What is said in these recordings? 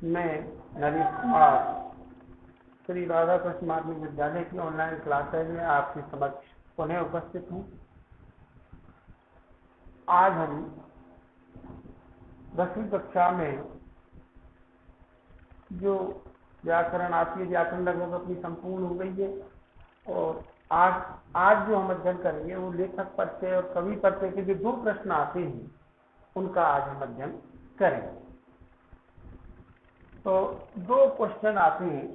मैं नरेश कुमार श्री राधा कृष्ण माध्यमिक विद्यालय की ऑनलाइन क्लासेज में आपके समक्ष पुनः उपस्थित हूँ। आज हम 10वीं कक्षा में जो व्याकरण आती है, व्याकरण लगभग अपनी संपूर्ण हो गई है और आज जो हम अध्ययन करेंगे वो लेखक परिचय और कवि परिचय के जो दो प्रश्न आते हैं उनका आज हम अध्ययन करेंगे। तो दो क्वेश्चन आते हैं,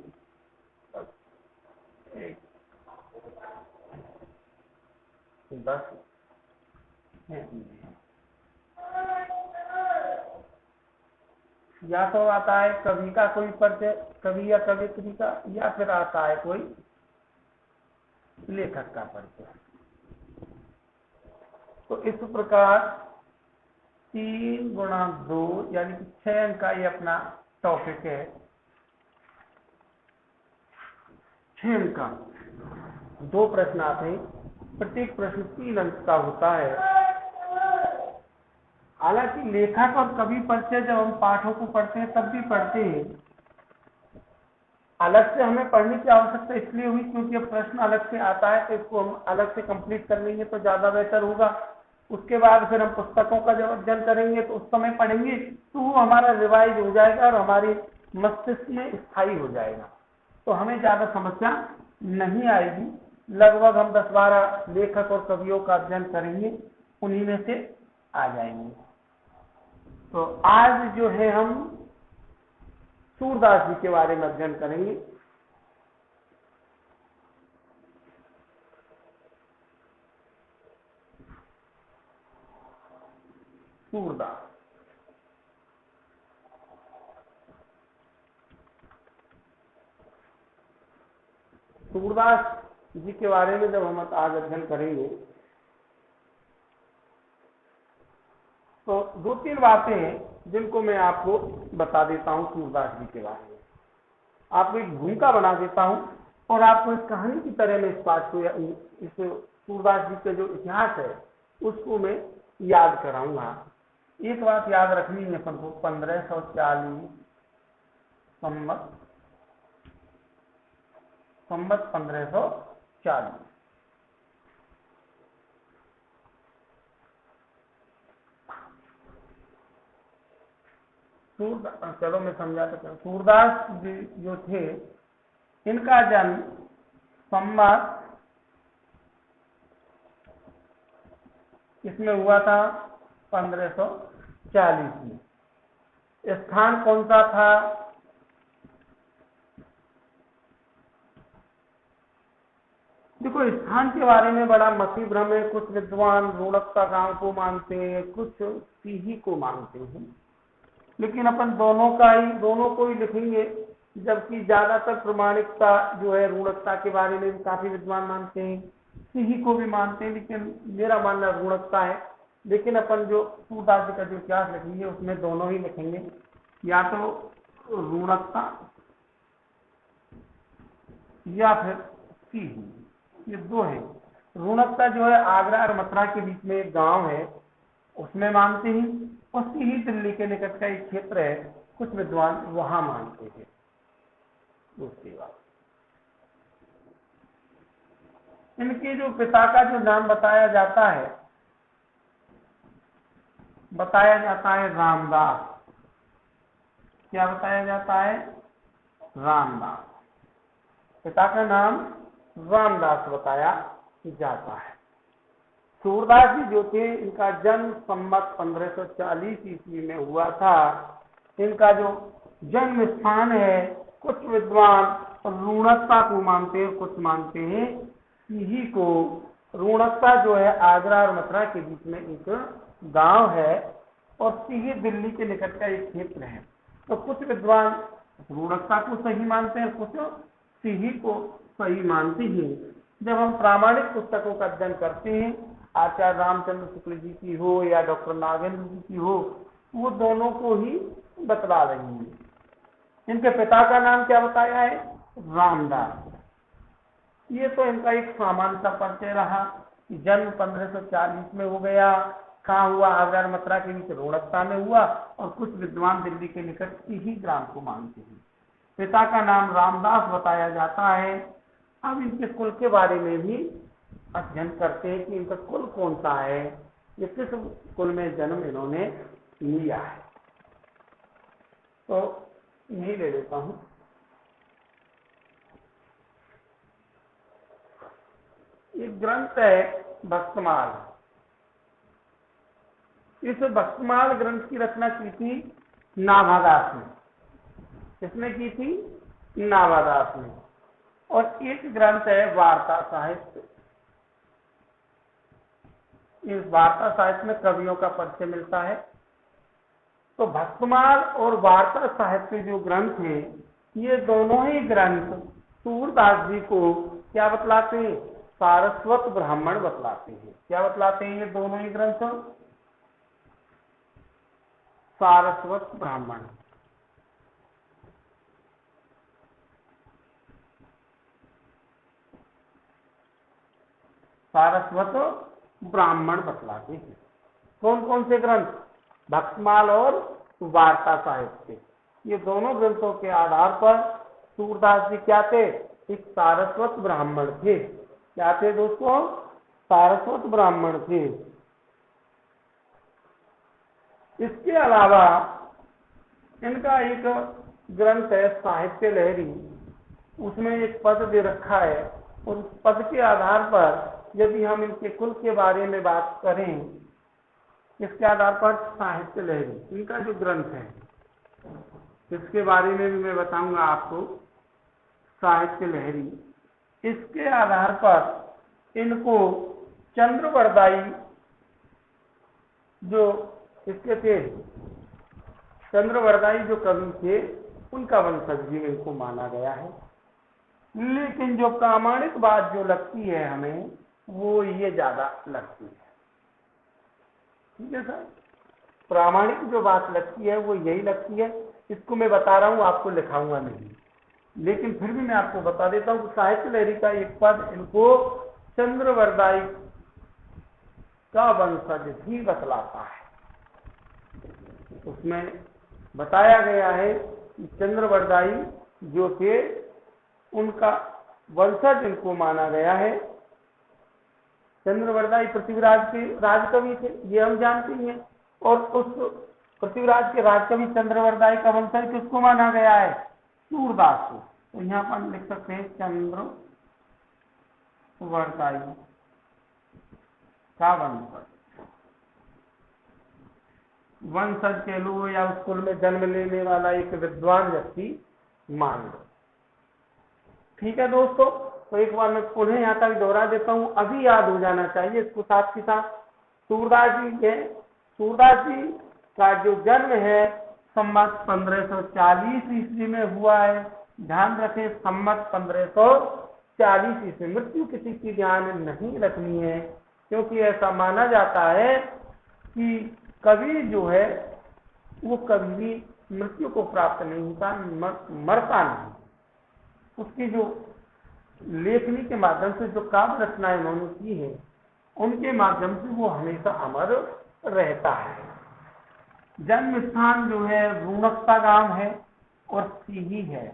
या तो आता है कवि का कोई परिचय, कवि या कवियत्री का, या फिर आता है कोई लेखक का परिचय। तो इस प्रकार 3 गुणा 2 यानी कि 6 अंक का ये अपना टॉपिक है। 6 अंक का 2 प्रश्न आते हैं, प्रत्येक प्रश्न 3 अंक का होता है। हालांकि लेखक और कवि परिचय जब हम पाठों को पढ़ते हैं तब भी पढ़ते हैं, अलग से हमें पढ़ने की आवश्यकता इसलिए हुई क्योंकि अब प्रश्न अलग से आता है तो इसको हम अलग से कंप्लीट कर लेंगे तो ज्यादा बेहतर होगा। उसके बाद फिर हम पुस्तकों का जब अध्ययन करेंगे तो उस समय पढ़ेंगे तो वो हमारा रिवाइज हो जाएगा और हमारे मस्तिष्क में स्थायी हो जाएगा, तो हमें ज्यादा समस्या नहीं आएगी। लगभग हम 10-12 लेखक और कवियों का अध्ययन करेंगे, उन्हीं में से आ जाएंगे। तो आज जो है हम सूरदास जी के बारे में अध्ययन करेंगे। सूरदास जी के बारे में जब हम आज अध्ययन करेंगे तो 2-3 बातें हैं जिनको मैं आपको बता देता हूं सूरदास जी के बारे में। आपको एक भूमिका बना देता हूं और आपको इस कहानी की तरह में इस बात को, इस सूरदास जी का जो इतिहास है उसको मैं याद कराऊंगा। एक बात याद रखनी है अपन को, 1540 संवत 1540। चलो मैं समझा सकता हूँ। सूरदास जी जो थे, इनका जन्म संवत इसमें हुआ था 1540 में। स्थान कौन सा था? देखो, स्थान के बारे में बड़ा मती भ्रम है। कुछ विद्वान रूणकता गांव को मानते हैं, कुछ सीही को मानते हैं, लेकिन अपन दोनों को ही लिखेंगे, जबकि ज्यादातर प्रमाणिकता जो है रूणकता के बारे में भी काफी विद्वान मानते हैं, सीही को भी मानते हैं, लेकिन मेरा मानना रूणकता है। लेकिन अपन जो सूरदास जी का जो इतिहास लिखेंगे उसमें दोनों ही लिखेंगे, या तो रूणकता या फिर सीही, ये दो है। रूणकता जो है आगरा और मथुरा के बीच में एक गांव है, उसमें मानते हैं, और सीही दिल्ली के निकट का एक क्षेत्र है, कुछ विद्वान वहां मानते हैं। दूसरी बात, इनके जो पिता का जो नाम बताया जाता है रामदास। क्या बताया जाता है? रामदास। पिता का नाम रामदास बताया जाता है। सूरदास जी जो थे, इनका जन्म संवत 1540 ईस्वी में हुआ था। इनका जो जन्म स्थान है, कुछ विद्वान रूणकता को मानते हैं, कुछ मानते हैं सीही को। रूणकता जो है आगरा और मथुरा के बीच में एक गांव है, और सीही दिल्ली के निकट का एक क्षेत्र है। तो कुछ विद्वान रूणकता को सही मानते हैं, कुछ सीही को सही मानते हैं। जब हम प्रामाणिक पुस्तकों का अध्ययन करते हैं, आचार्य रामचंद्र शुक्ल जी की हो या डॉक्टर नागेंद्र जी की हो, वो दोनों को ही बतला रही है। इनके पिता का नाम क्या बताया है? रामदास। ये तो इनका एक सामान्य सा परिचय रहा कि जन्म 1540 में हो गया, कहाँ हुआ? आगरा और मथुरा के बीच रोहड़कता में हुआ, और कुछ विद्वान दिल्ली के निकट ही ग्राम को मानते हैं। पिता का नाम रामदास बताया जाता है। अब इनके कुल के बारे में भी अध्ययन करते हैं कि इनका कुल कौन सा है, ये किस कुल में जन्म इन्होंने लिया है। तो यही ले लेता हूं। एक ग्रंथ है भक्तमाल। इस भक्तमाल ग्रंथ की रचना की थी नाभादास ने। किसने की थी? नाभादास ने। और एक ग्रंथ है वार्ता साहित्य। इस वार्ता साहित्य में कवियों का परिचय मिलता है। तो भक्तमाल और वार्ता साहित्य जो ग्रंथ हैं, ये दोनों ही ग्रंथ सूरदास जी को क्या बतलाते हैं? सारस्वत ब्राह्मण बतलाते हैं। क्या बतलाते हैं ये दोनों ही ग्रंथ? सारस्वत ब्राह्मण। सारस्वत ब्राह्मण बतलाते हैं। कौन कौन से ग्रंथ? भक्तमाल और वार्ता साहित्य। ये दोनों ग्रंथों के आधार पर सूरदास जी क्या थे? एक सारस्वत ब्राह्मण थे। क्या थे दोस्तों? सारस्वत ब्राह्मण थे। इसके अलावा इनका एक ग्रंथ है साहित्य लहरी। उसमें एक पद दे रखा है, उस पद के आधार पर यदि हम इनके कुल के बारे में बात करें, इसके आधार पर साहित्य लहरी इनका जो ग्रंथ है, इसके बारे में भी मैं बताऊंगा आपको। साहित्य लहरी, इसके आधार पर इनको चंद्रवरदाई जो इसके थे, चंद्रवरदाई जो कवि थे, उनका वंशज भी इनको माना गया है। लेकिन जो प्रामाणिक बात जो लगती है हमें, वो ये ज्यादा लगती है। ठीक है सर, प्रामाणिक जो बात लगती है वो यही लगती है। इसको मैं बता रहा हूं, आपको लिखाऊंगा नहीं, लेकिन फिर भी मैं आपको बता देता हूं कि साहित्य लहरी का एक पद इनको चंद्रवरदाई का वंशज भी बतलाता है। उसमें बताया गया है कि चंद्रवरदाई जो थे, उनका वंशज इनको माना गया है। चंद्रवरदाई पृथ्वीराज के राजकवि थे, ये हम जानते हैं। और उस पृथ्वीराज के राजकवि चंद्रवरदाई का वंशज किसको माना गया है? सूरदास को। तो यहाँ पर हम लिख सकते हैं चंद्रवरदाई का वंशज। वंशज के लो या उस कुल में जन्म लेने वाला एक विद्वान व्यक्ति मान लो। ठीक है दोस्तों, तो एक बार मैं पुनः यहाँ तक दोहरा देता हूँ, अभी याद हो जाना चाहिए इसको साथ के साथ। सूरदास जी का जो जन्म है संमत 1540 ईस्वी में हुआ है। ध्यान रखें, संमत 1540 ईस्वी। मृत्यु किसी की ध्यान नहीं रखनी है, क्योंकि ऐसा माना जाता है कि कवि जो है वो कभी भी मृत्यु को प्राप्त नहीं होता, मरता नहीं। उसकी जो लेखनी के माध्यम से जो काव्य रचनाएं उन्होंने की है, उनके माध्यम से वो हमेशा अमर रहता है। जन्म स्थान जो है रूणकता गांव है और सीही है।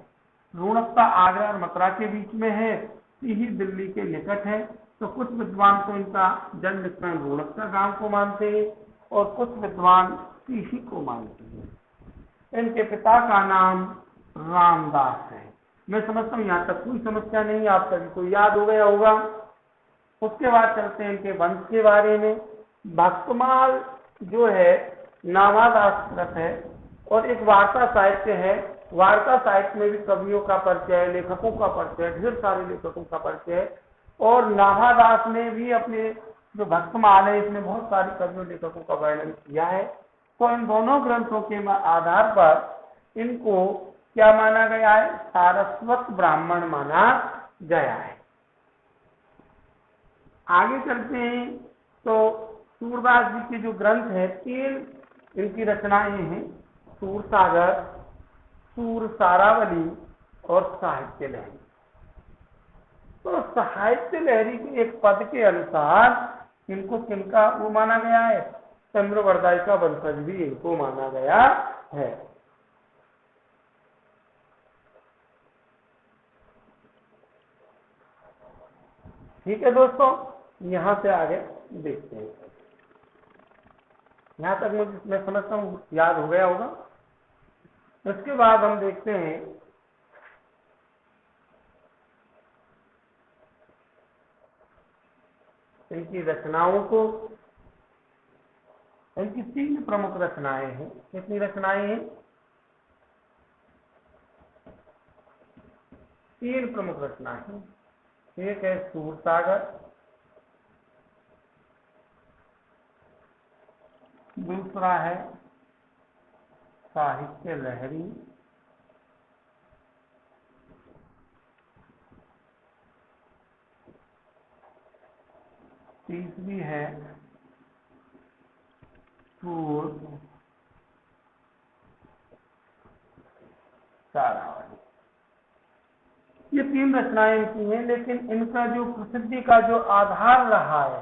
रूणकता आगरा और मथुरा के बीच में है, सीही दिल्ली के निकट है। तो कुछ विद्वान तो इनका जन्म स्थान रूणकता गांव को मानते हैं और कुछ विद्वान सीही को मानते हैं। इनके पिता का नाम रामदास है। मैं समझता हूँ यहाँ तक कोई समस्या नहीं, आप सभी को याद हो गया होगा। उसके बाद चलते हैं इनके वंश के बारे में। भक्तमाल जो है नाभादास कृत है और एक वार्ता साहित्य है। वार्ता साहित्य में भी कवियों का परिचय है, लेखकों का परिचय है, ढेर सारे लेखकों का परिचय है। और नाभादास ने भी अपने जो भक्तमाल है, इसमें बहुत सारे कवियों लेखकों का वर्णन किया है। तो इन दोनों ग्रंथों के आधार पर इनको क्या माना गया है? सारस्वत ब्राह्मण माना गया है। आगे चलते हैं तो सूरदास जी के जो ग्रंथ है, 3 इनकी रचनाएं हैं: सूरसागर, सूर सारावली और साहित्य लहरी। तो साहित्य लहरी के एक पद के अनुसार इनको किनका वो माना गया है? चंद्रवरदाई का वंशज भी इनको माना गया है। ठीक है दोस्तों, यहां से आगे देखते हैं। यहां तक मुझे मैं समझता हूं याद हो गया होगा। उसके बाद हम देखते हैं इनकी रचनाओं को। इनकी 3 प्रमुख रचनाएं हैं। कितनी रचनाएं हैं? 3 प्रमुख रचनाएं हैं। एक है सूरसागर, दूसरा है साहित्य लहरी, तीसरी है सूरसारावली। ये 3 रचनाएं इनकी हैं, लेकिन इनका जो प्रसिद्धि का जो आधार रहा है,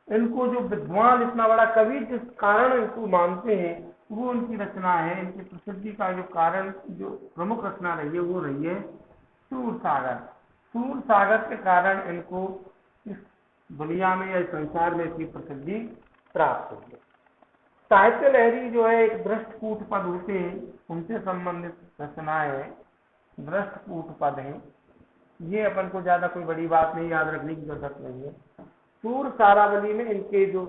इनको जो विद्वान इतना बड़ा कवि जिस कारण इनको मानते हैं, वो उनकी रचना है। इनकी प्रसिद्धि का जो कारण, जो प्रमुख रचना रही है, वो रही है सूरसागर। सूरसागर के कारण इनको इस दुनिया में या इस संसार में इसकी प्रसिद्धि प्राप्त हुई है। साहित्य लहरी जो है एक दृष्टकूट पद होते हैं, उनसे संबंधित रचनाएं दृष्टकूट पद हैं। ये अपन को ज्यादा कोई बड़ी बात नहीं, याद रखने की जरूरत नहीं है। सूरसारावली में इनके जो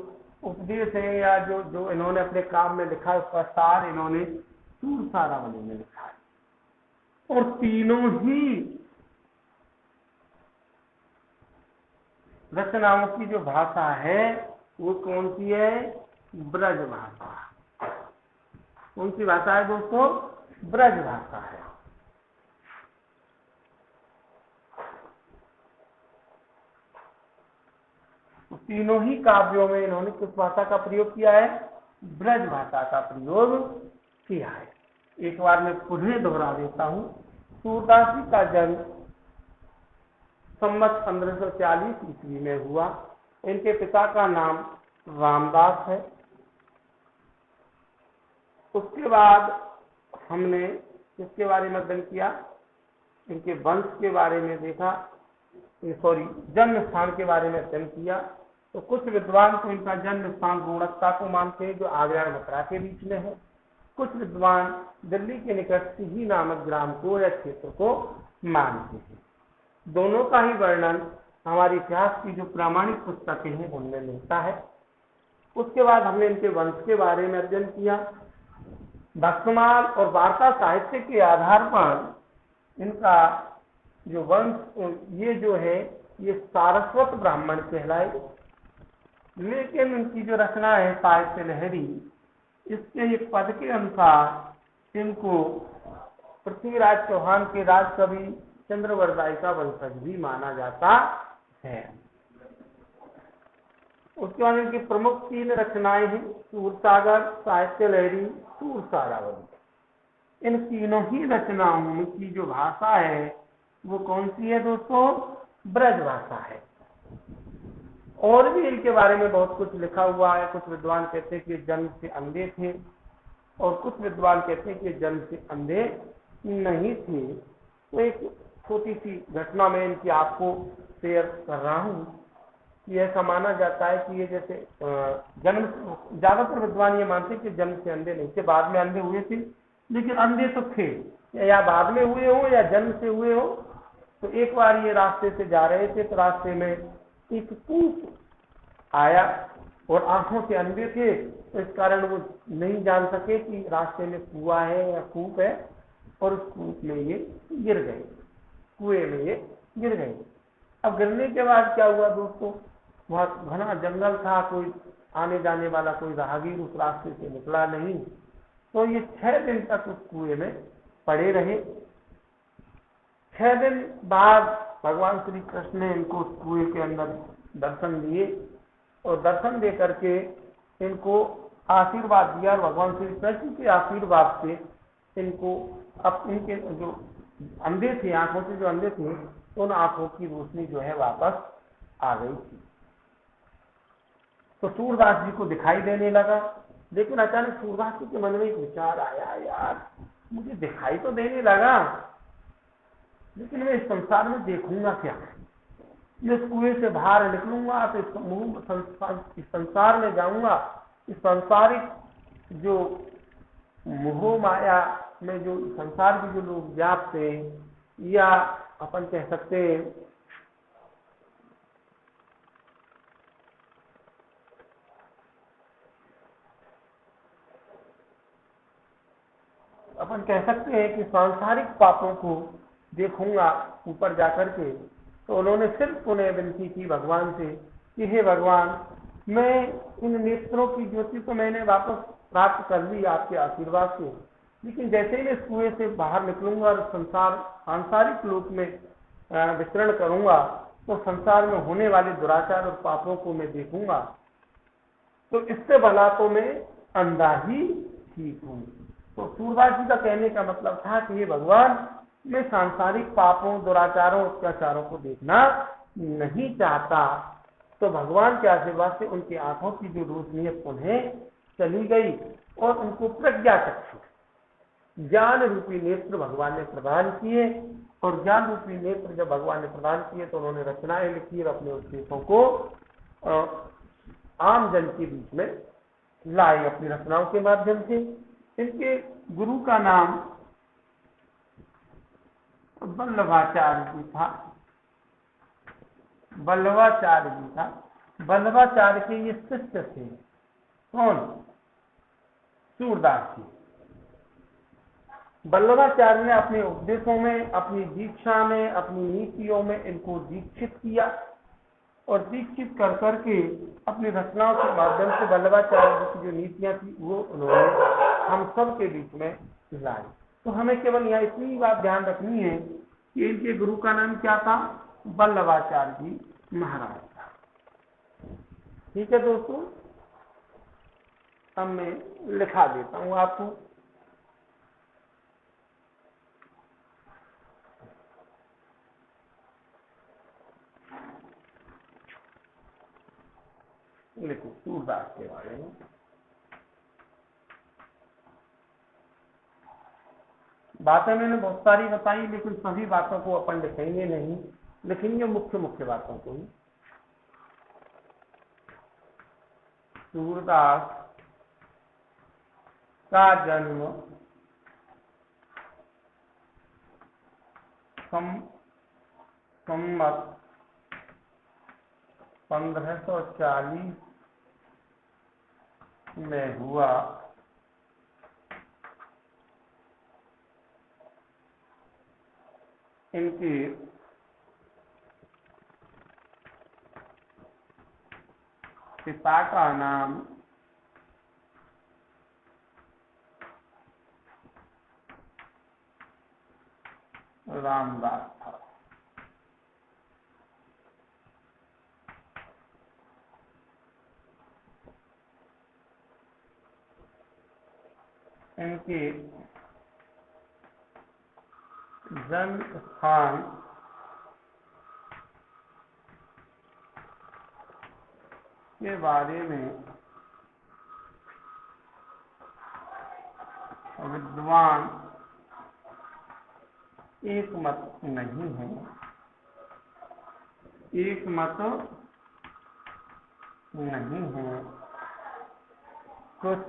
उपदेश है या जो जो इन्होंने अपने काम में लिखा है, उसका सार इन्होंने सूरसारावली में लिखा है। और तीनों ही रचनाओं की जो भाषा है वो कौन सी है? ब्रज भाषा। कौन सी भाषा है दोस्तों? ब्रज भाषा है। तीनों ही काव्यों में इन्होंने किस भाषा का प्रयोग किया है? ब्रज भाषा का प्रयोग किया है। एक बार मैं पुनः दोहरा देता हूं। सूरदास जी का जन्म संवत 1540 ईस्वी में हुआ। इनके पिता का नाम रामदास है। उसके बाद हमने इसके बारे में अध्ययन किया, इनके वंश के बारे में देखा, जन्म स्थान के बारे में अध्ययन किया। तो कुछ विद्वान तो इनका जन्म स्थान रोहतक को मानते हैं, जो आगरा और मथुरा के बीच में है। कुछ विद्वान दिल्ली के निकट सिही नामक ग्राम को या क्षेत्र को मानते हैं। दोनों का ही वर्णन हमारे इतिहास की जो प्रामाणिक पुस्तकें हैं उनमें मिलता है। उसके बाद हमने इनके वंश के बारे में अध्ययन किया। भक्तमाल और वार्ता साहित्य के आधार पर इनका जो वंश, ये जो है ये सारस्वत ब्राह्मण कहलाए। लेकिन इनकी जो रचना है साहित्य लहरी, इसके एक पद के अनुसार इनको पृथ्वीराज चौहान के राजकवि चंद्रवरदाई का वंशज भी माना जाता है। उसके बाद इनकी प्रमुख 3 रचनाएं हैं, सूरसागर, साहित्य लहरी, सूरसारावली। इन तीनों ही रचनाओं की जो भाषा है वो कौन सी है दोस्तों? ब्रज भाषा है। और भी इनके बारे में बहुत कुछ लिखा हुआ है। कुछ विद्वान कहते हैं कि जन्म से अंधे थे, और कुछ विद्वान कहते हैं कि जन्म से अंधे नहीं थे। तो एक छोटी सी घटना में इनकी आपको शेयर कर रहा हूँ कि ऐसा माना जाता है कि ये जैसे जन्म, ज्यादातर विद्वान ये मानते कि जन्म से अंधे नहीं थे, बाद में अंधे हुए थे, लेकिन अंधे तो थे, या बाद में हुए हो या जन्म से हुए हो। तो एक बार ये रास्ते से जा रहे थे, तो रास्ते में एक कूप आया और आंखों से अंधे थे, तो इस कारण वो नहीं जान सके कि रास्ते में कुआं है या कूप है, और उस कूप में ये गिर गए, कुएं में ये गिर गए। अब गिरने के बाद क्या हुआ दोस्तों? बहुत घना जंगल था, कोई आने जाने वाला कोई राहगीर उस रास्ते से निकला नहीं। तो ये 6 दिन तक उस कुएं में पड़े रहे। 6 दिन बाद भगवान श्री कृष्ण ने इनको उस कुएं के अंदर दर्शन दिए, और दर्शन दे करके इनको आशीर्वाद दिया। और भगवान श्री कृष्ण के आशीर्वाद से इनको अब इनके जो अंधे थे, आंखों से जो अंधे थे, उन आंखों की रोशनी जो है वापस आ गई थी। तो सूरदास जी को दिखाई देने लगा। लेकिन अचानक सूरदास जी के मन में एक विचार आया, यार मुझे दिखाई तो देने लगा, लेकिन मैं इस संसार में देखूंगा क्या? मैं इस कुएं से बाहर निकलूंगा तो इस संसार में जाऊंगा, इस सांसारिक जो मोह माया में जो संसार के जो लोग व्याप्त हैं, या अपन कह सकते हैं कि सांसारिक पापों को देखूंगा ऊपर जाकर के। तो उन्होंने सिर्फ उन्हें विनती की भगवान से कि हे भगवान, मैं इन नेत्रों की ज्योति तो मैंने वापस प्राप्त कर ली आपके आशीर्वाद से, लेकिन जैसे ही इस कुएं से बाहर निकलूंगा और सांसारिक लोक में विचरण करूंगा, तो संसार में होने वाले दुराचार और पापों को मैं देखूंगा, तो इससे भला तो मैं अंधा ही ठीक हूं। तो सूरदास जी का कहने का मतलब था कि ये भगवान, मैं सांसारिक पापों, दुराचारों, अत्याचारों को देखना नहीं चाहता। तो भगवान के आशीर्वाद से उनकी आंखों की जो रोशनी उन्हें चली गई और उनको प्रज्ञा चक्षु, ज्ञान रूपी नेत्र भगवान ने प्रदान किए। और ज्ञान रूपी नेत्र जब भगवान ने प्रदान किए तो उन्होंने रचनाएं लिखी और अपने उपदेशों को आम जन के बीच में लाए अपनी रचनाओं के माध्यम से। इनके गुरु का नाम वल्लभाचार्य जी था। वल्लभाचार्य जी था। वल्लभाचार्य के ये शिष्य थे। कौन? सूरदास जी। वल्लभाचार्य ने अपने उपदेशों में, अपनी दीक्षा में, अपनी नीतियों में इनको दीक्षित किया और दीक्षित कर करके अपनी रचनाओं के माध्यम से वल्लभाचार्य जी की जो नीतियां थी वो उन्होंने हम सब के बीच में लाई। तो हमें केवल यहाँ इतनी बात ध्यान रखनी है कि इनके गुरु का नाम क्या था? वल्लभाचार्य जी महाराज था। ठीक है दोस्तों, अब मैं लिखा देता हूं आपको। लिखो सूरदास के बारे में। बातें मैंने बहुत सारी बताई, लेकिन सभी बातों को अपन लिखेंगे नहीं, लिखेंगे मुख्य मुख्य बातों को ही। सूरदास का जन्म संवत 1540 में हुआ। इनके पिता का नाम रामदास था। इनके जन्म स्थान के बारे में विद्वान एक मत नहीं है। एक मत नहीं है। कुछ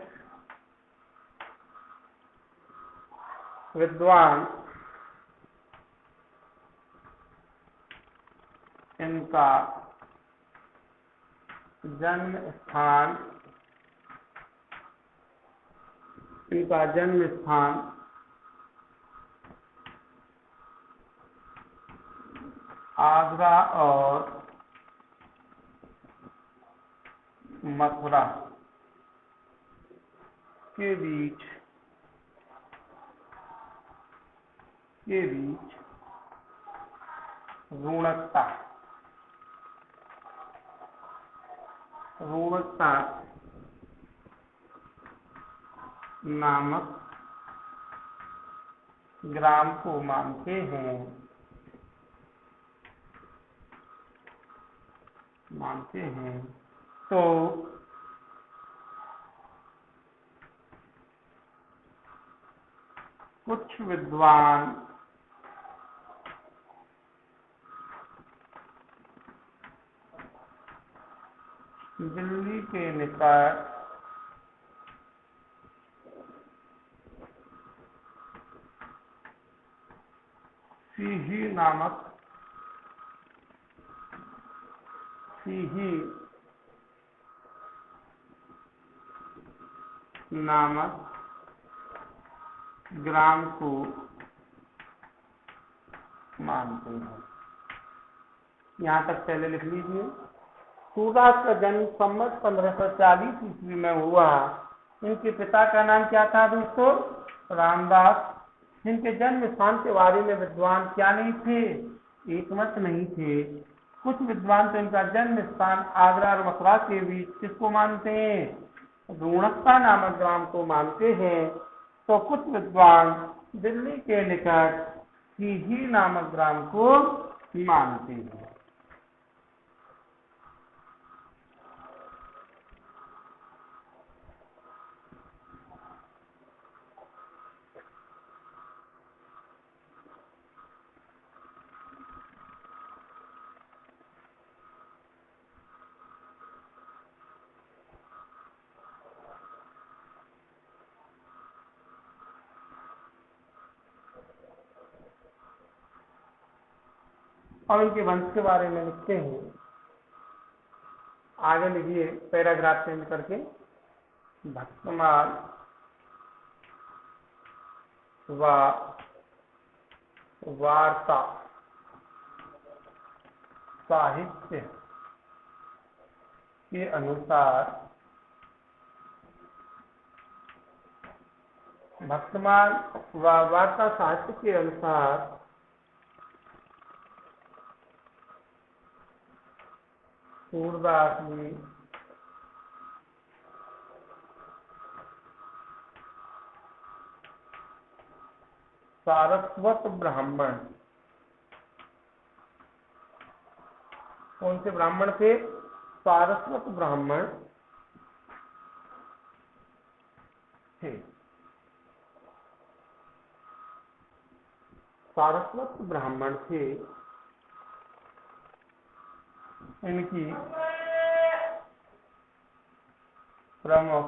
विद्वान इनका जन्म स्थान आगरा और मथुरा के बीच रूणकता नामक ग्राम को मानते हैं। तो कुछ विद्वान दिल्ली के निकट सीही नामक ग्राम को मानते हैं। यहाँ तक पहले लिख लीजिए। सूरदास का जन्म संवत 1540 ईस्वी में हुआ। इनके पिता का नाम क्या था दोस्तों? रामदास। जिनके जन्म स्थान के बारे में विद्वान क्या नहीं थे? एकमत नहीं थे। कुछ विद्वान तो इनका जन्म स्थान आगरा और मथुरा के बीच किसको मानते हैं? रूणकता नामक ग्राम को मानते हैं। तो कुछ विद्वान दिल्ली के निकट सीही नामक ग्राम को मानते हैं। और उनके वंश के बारे में लिखते हैं। आगे लिखिए पैराग्राफ चेंज करके। भक्तमाल व वार्ता साहित्य के अनुसार भक्तमाल व वार्ता साहित्य के अनुसार सूरदास जी सारस्वत ब्राह्मण। कौन से ब्राह्मण थे? सारस्वत ब्राह्मण थे। सारस्वत ब्राह्मण थे। इनकी प्रमुख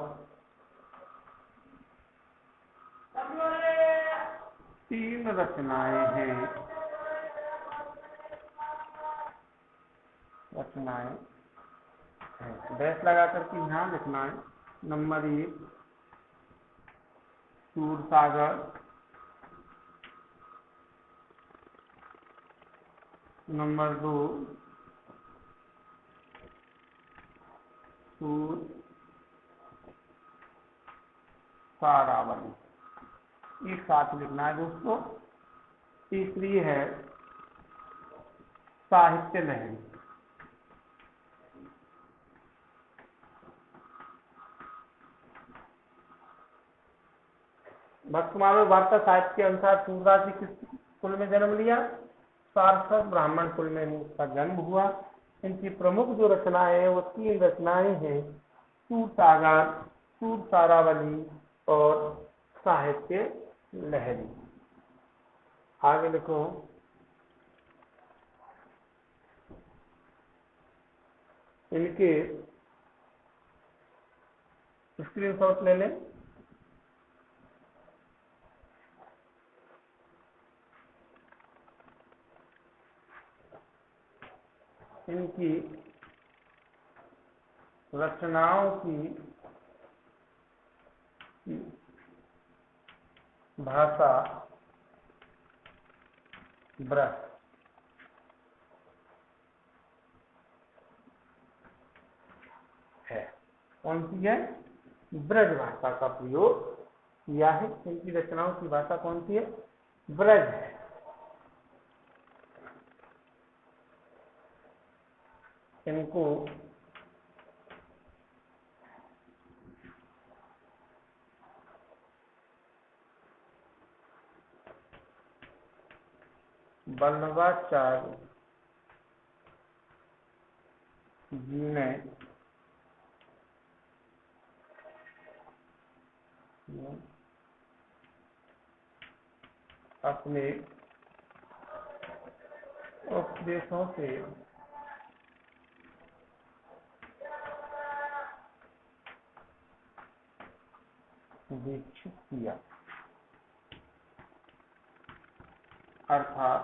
3 रचनाएं हैं। डैश लगा करके यहाँ लिखना है। Number 1 Sursagar, number 2 सारावली। एक साथ लिखना है दोस्तों। तीसरी है साहित्य लहरी। भक्तमाल और वार्ता साहित्य के अनुसार सूरदास जी किस कुल में जन्म लिया? सारस्वत ब्राह्मण कुल में इनका जन्म हुआ। इनकी प्रमुख जो रचनाएं हैं वो 3 रचनाएं हैं। सूरसागर, सूरसारावली और साहित्य लहरी। आगे लिखो। इनके स्क्रीनशॉट ले लें। इनकी रचनाओं की भाषा ब्रज है। कौन सी है? ब्रज भाषा का प्रयोग किया है। इनकी रचनाओं की भाषा कौन सी है? ब्रज है। इनको वल्लभाचार्य जी ने अपने उपदेशों से दीक्षित किया, अर्थात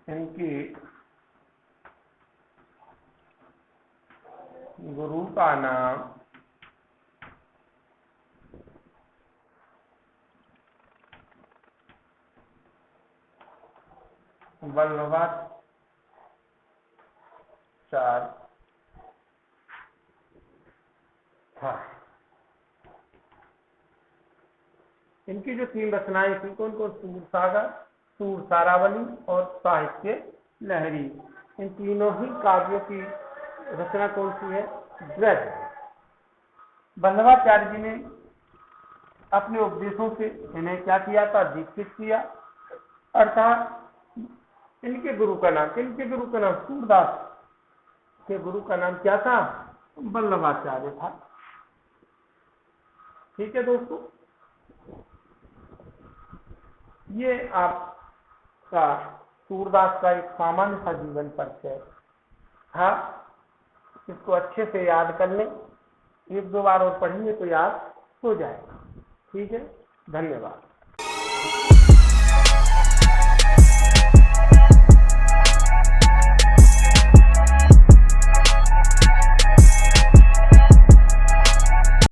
इनकी गुरु का नाम वल्लभाचार्य था। इनकी जो 3 रचनाएं थी कौन कौन? सूरसागर, सूर सारावली और साहित्य लहरी। इन तीनों ही काव्यों की रचना कौन सी है? द्वैध। वल्लभाचार्य जी ने अपने उपदेशों से इन्हें क्या किया था? दीक्षित किया, अर्थात इनके गुरु का नाम, इनके गुरु का नाम सूरदास के गुरु का नाम क्या था? वल्लभाचार्य था। ठीक है दोस्तों, ये आपका सूरदास का एक सामान्य सा जीवन परिचय था। इसको अच्छे से याद कर लें, 1-2 बार और पढ़ेंगे तो याद हो जाएगा। ठीक है, धन्यवाद।